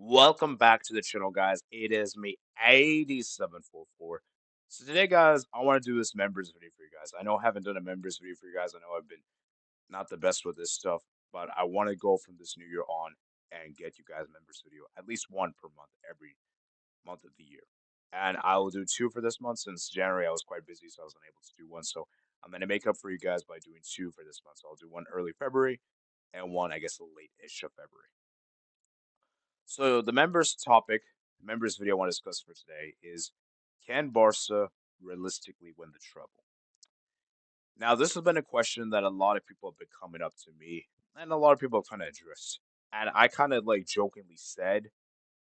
Welcome back to the channel, guys. It is me, 8744. So today, guys, I want to do this members video for you guys. I know I haven't done a members video for you guys. I know I've been not the best with this stuff, but I want to go from this new year on and get you guys members video, at least one per month, every month of the year. And I will do two for this month since January I was quite busy, so I was unable to do one. So I'm going to make up for you guys by doing two for this month. So I'll do one early February and one, I guess, late-ish of February. So the members video I want to discuss for today is, can Barca realistically win the treble? Now, this has been a question that a lot of people have been coming up to me, and a lot of people have kind of addressed. And I kind of like jokingly said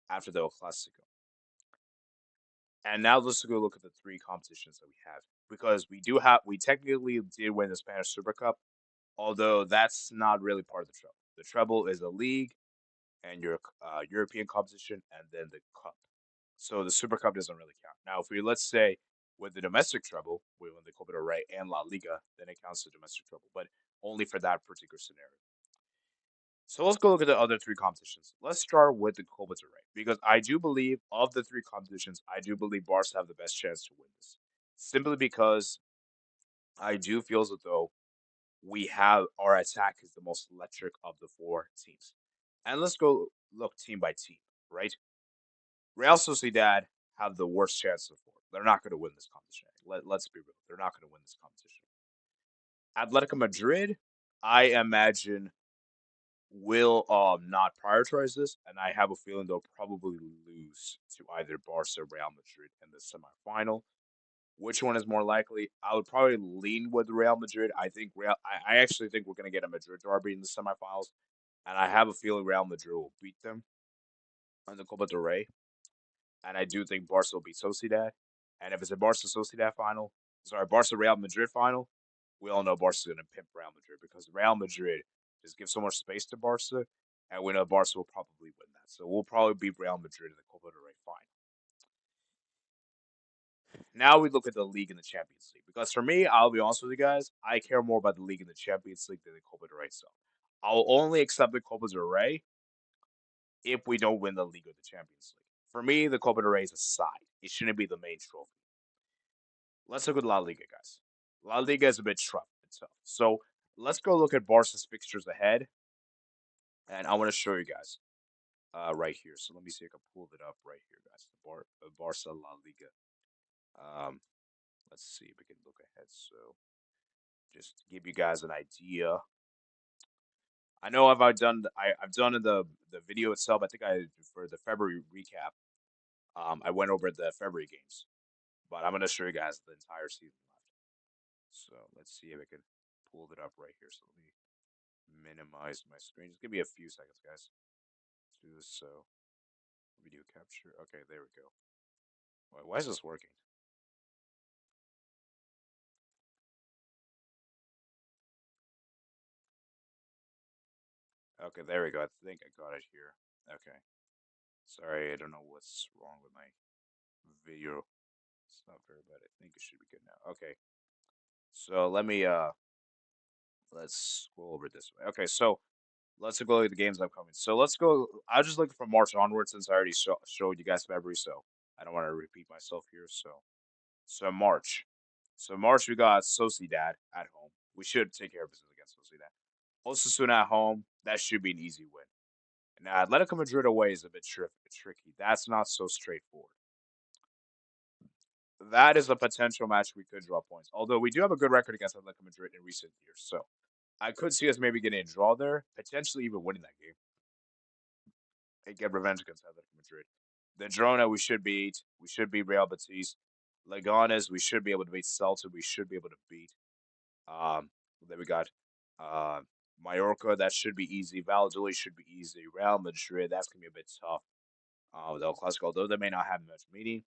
after the El Clasico. And now let's go look at the three competitions that we have, because we technically did win the Spanish Super Cup, although that's not really part of the treble. The treble is a league and your European competition, and then the cup. So the Super Cup doesn't really count. Now, if we let's say with the domestic treble, we win the Copa del Rey and La Liga, then it counts as domestic treble, but only for that particular scenario. So let's go look at the other three competitions. Let's start with the Copa del Rey, because I do believe of the three competitions, I do believe Barca have the best chance to win this. Simply because I do feel as though we have our attack is the most electric of the four teams. And let's go look team by team, right? Real Sociedad have the worst chance of four. They're not going to win this competition. Let's be real. They're not going to win this competition. Atletico Madrid, I imagine, will not prioritize this, and I have a feeling they'll probably lose to either Barca or Real Madrid in the semifinal. Which one is more likely? I would probably lean with Real Madrid. I actually think we're going to get a Madrid derby in the semifinals, and I have a feeling Real Madrid will beat them in the Copa del Rey. And I do think Barca will beat Sociedad. And if it's a Barca Sociedad final, sorry, Barca Real Madrid final, we all know Barca's going to pimp Real Madrid, because Real Madrid just gives so much space to Barca, and we know Barca will probably win that. So we'll probably beat Real Madrid in the Copa del Rey final. Now we look at the league and the Champions League, because for me, I'll be honest with you guys, I care more about the league and the Champions League than the Copa del Rey itself. I'll only accept the Copa del Rey if we don't win the league or the Champions League. For me, the Copa del Rey is a side. It shouldn't be the main trophy. Let's look at La Liga, guys. La Liga is a bit tough itself. So let's go look at Barca's fixtures ahead, and I want to show you guys right here. So let me see if I can pull it up right here, guys. Barca La Liga. Um, let's see if we can look ahead. So just to give you guys an idea. I know I've done in the video itself. I think for the February recap. I went over the February games, but I'm gonna show you guys the entire season left. So let's see if I can pull it up right here. So let me minimize my screen. Just give me a few seconds, guys. Let's do this. So video capture. Okay, there we go. Why is this working? Okay, there we go. I think I got it here. Okay. Sorry, I don't know what's wrong with my video. It's not very bad. I think it should be good now. Okay. So let's go over this way. Okay, so let's go at the games upcoming. So let's go. I'll just look from March onward, since I already showed you guys February, so I don't want to repeat myself here. So March. So March we got Sociedad at home. We should take care of business against Sociedad. Osasuna at home. That should be an easy win. Now Atletico Madrid away is a bit tricky. That's not so straightforward. That is a potential match we could draw points. Although we do have a good record against Atletico Madrid in recent years, so I could see us maybe getting a draw there, potentially even winning that game and get revenge against Atletico Madrid. The Girona we should beat. We should beat Real Betis. Leganes we should be able to beat. Celta we should be able to beat. Then we got uh, Mallorca, that should be easy. Valladolid should be easy. Real Madrid, that's gonna be a bit tough. With El Clasico, although they may not have much meaning.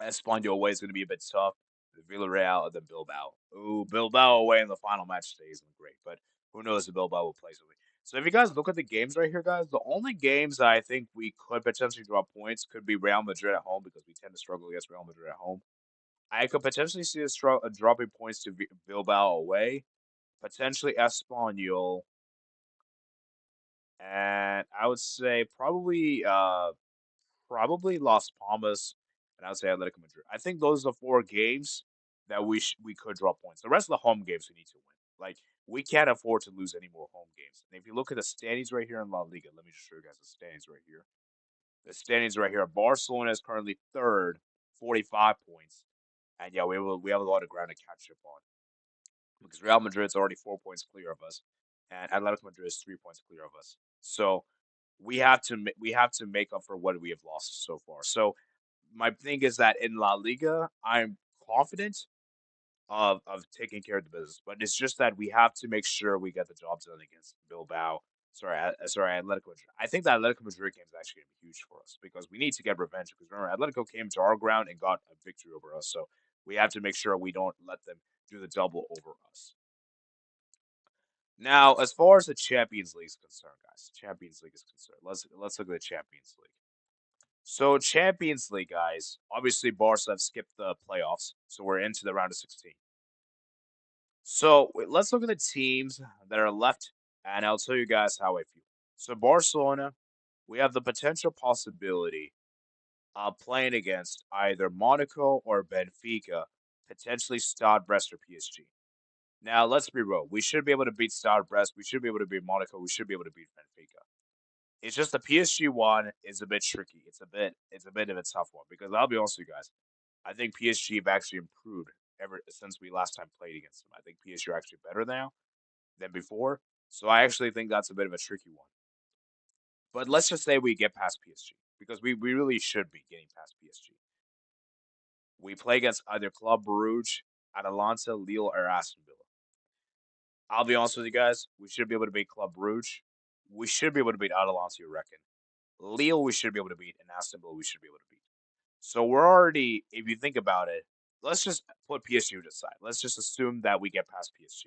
Espanyol away is gonna be a bit tough. The Villarreal and then Bilbao. Ooh, Bilbao away in the final match today isn't great, but who knows if Bilbao will play something. So if you guys look at the games right here, guys, the only games that I think we could potentially draw points could be Real Madrid at home, because we tend to struggle against Real Madrid at home. I could potentially see us dropping points to Bilbao away, potentially Espanyol, and I would say probably Las Palmas, and I would say Atletico Madrid. I think those are the four games that we could draw points. The rest of the home games we need to win. Like we can't afford to lose any more home games. And if you look at the standings right here in La Liga, let me just show you guys the standings right here. The standings right here. Barcelona is currently third, 45 points, and yeah, we have a lot of ground to catch up on because Real Madrid's already 4 points clear of us, and Atletico Madrid is 3 points clear of us. So we have to make up for what we have lost so far. So my thing is that in La Liga, I'm confident of taking care of the business, but it's just that we have to make sure we get the job done against Bilbao. Sorry, Atletico Madrid. I think that Atletico Madrid game is actually going to be huge for us because we need to get revenge. Because remember, Atletico came to our ground and got a victory over us, so we have to make sure we don't let them do the double over us. Now, as far as the Champions League is concerned, guys, Champions League is concerned. Let's look at the Champions League. So Champions League, guys, obviously Barca have skipped the playoffs, so we're into the round of 16. So let's look at the teams that are left, and I'll tell you guys how I feel. So Barcelona, we have the potential possibility of playing against either Monaco or Benfica, potentially Stade Brest or PSG. Now let's be real. We should be able to beat Stade Brest. We should be able to beat Monaco. We should be able to beat Benfica. It's just the PSG one is a bit tricky. It's a bit of a tough one because I'll be honest with you guys. I think PSG have actually improved ever since we last time played against them. I think PSG are actually better now than before. So I actually think that's a bit of a tricky one. But let's just say we get past PSG because we really should be getting past PSG. We play against either Club Brugge, Atalanta, Lille, or Aston Villa. I'll be honest with you guys. We should be able to beat Club Brugge. We should be able to beat Atalanta, you reckon? Lille, we should be able to beat, and Aston Villa, we should be able to beat. So we're already, if you think about it, let's just put PSG to the side. Let's just assume that we get past PSG.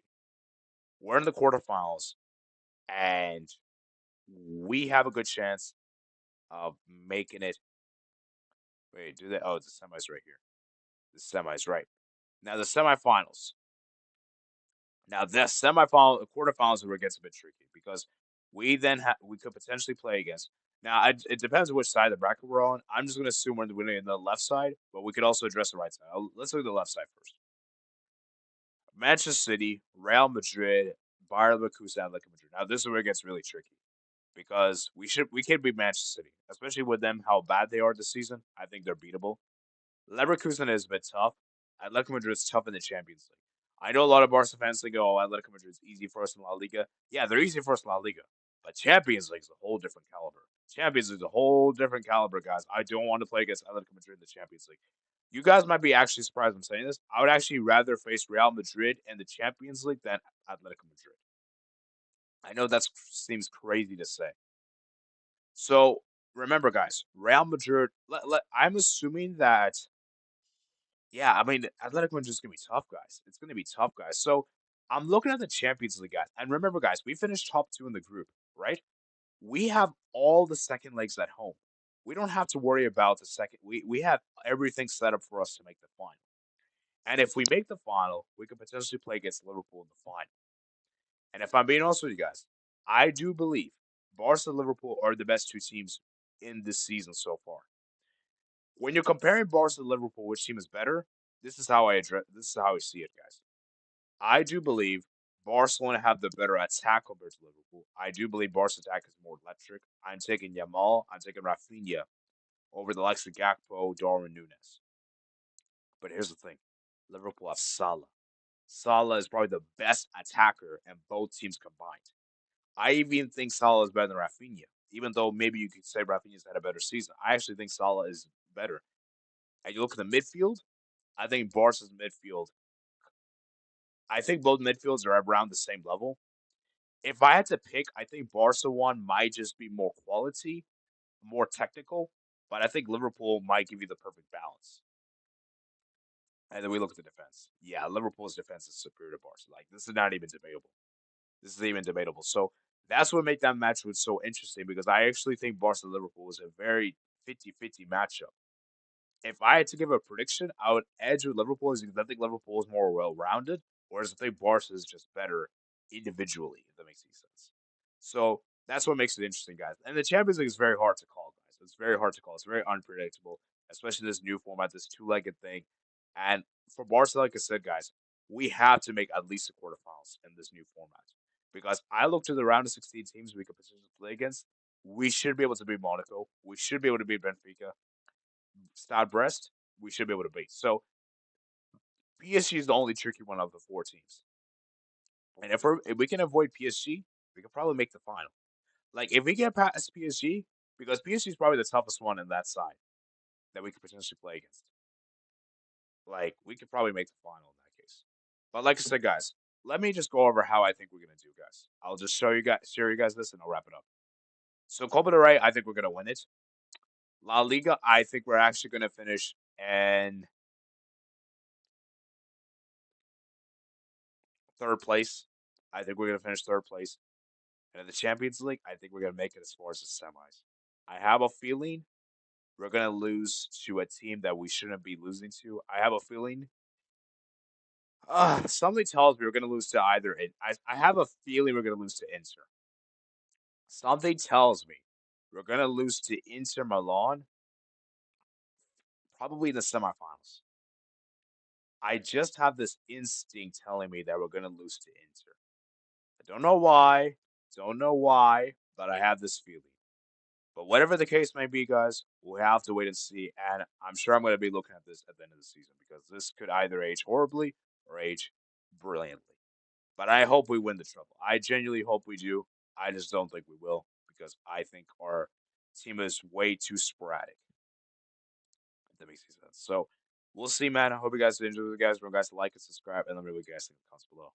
We're in the quarterfinals, and we have a good chance of making it. Wait, do they? Oh, the semis right here. The semis, right. Now the semifinals. Now the semifinal, quarterfinals, where it gets a bit tricky because we could potentially play against. Now it depends on which side of the bracket we're on. I'm just gonna assume we're in the left side, but we could also address the right side. Let's look at the left side first. Manchester City, Real Madrid, Bayer Leverkusen, Atletico Madrid. Now this is where it gets really tricky because we can beat Manchester City, especially with them how bad they are this season. I think they're beatable. Leverkusen is a bit tough. Atletico Madrid is tough in the Champions League. I know a lot of Barca fans think, "Oh, Atletico Madrid is easy for us in La Liga." Yeah, they're easy for us in La Liga, but Champions League is a whole different caliber. Champions League is a whole different caliber, guys. I don't want to play against Atletico Madrid in the Champions League. You guys might be actually surprised I'm saying this. I would actually rather face Real Madrid in the Champions League than Atletico Madrid. I know that seems crazy to say. So remember, guys, Real Madrid. I'm assuming that yeah, I mean, Athletic Madrid is gonna be tough, guys. It's gonna be tough, guys. So I'm looking at the Champions League, guys, and remember, guys, we finished top two in the group, right? We have all the second legs at home. We don't have to worry about the second. We have everything set up for us to make the final. And if we make the final, we could potentially play against Liverpool in the final. And if I'm being honest with you guys, I do believe Barca and Liverpool are the best two teams in this season so far. When you're comparing Barca and Liverpool, which team is better? This is how I address. This is how I see it, guys. I do believe Barcelona have the better attack compared to Liverpool. I do believe Barca's attack is more electric. I'm taking Yamal. I'm taking Rafinha over the likes of Gakpo, Darwin Nunes. But here's the thing: Liverpool have Salah. Salah is probably the best attacker in both teams combined. I even think Salah is better than Rafinha, even though maybe you could say Rafinha's had a better season. I actually think Salah is better. And you look at the midfield, I think Barca's midfield. I think both midfields are around the same level. If I had to pick, I think Barca one might just be more quality, more technical, but I think Liverpool might give you the perfect balance. And then we look at the defense. Yeah, Liverpool's defense is superior to Barca. Like this is not even debatable. This is even debatable. So that's what made that match so interesting because I actually think Barca Liverpool is a very 50-50 matchup. If I had to give a prediction, I would edge with Liverpool because I think Liverpool is more well rounded, whereas I think Barca is just better individually, if that makes any sense. So That's what makes it interesting, guys. And the Champions League is very hard to call, guys. It's very hard to call. It's very unpredictable, especially this new format, this two-legged thing. And for Barca, like I said, guys, we have to make at least the quarterfinals in this new format. Because I look to the round of 16 teams we could potentially play against. We should be able to beat Monaco. We should be able to beat Benfica. Stade Brest, we should be able to beat. So PSG is the only tricky one of the four teams. And if we can avoid PSG, we can probably make the final. Like if we get past PSG, because PSG is probably the toughest one in that side that we could potentially play against. Like we could probably make the final in that case. But like I said, guys, let me just go over how I think we're gonna do, guys. I'll just show you guys this, and I'll wrap it up. So Copa del Rey, I think we're gonna win it. La Liga, I think we're actually gonna finish in third place. I think we're gonna finish third place. And in the Champions League, I think we're gonna make it as far as the semis. I have a feeling we're gonna lose to a team that we shouldn't be losing to. I have a feeling. Something tells me we're gonna lose to either. I have a feeling we're gonna lose to Inter. Something tells me we're gonna lose to Inter Milan, probably in the semifinals. I just have this instinct telling me that we're gonna lose to Inter. I don't know why. Don't know why, but I have this feeling. But whatever the case may be, guys, we'll have to wait and see. And I'm sure I'm going to be looking at this at the end of the season because this could either age horribly or age brilliantly. But I hope we win the treble. I genuinely hope we do. I just don't think we will because I think our team is way too sporadic. If that makes any sense. So we'll see, man. I hope you guys enjoy the guys. Remember, guys, to like and subscribe, and let me know what you guys think in the comments below.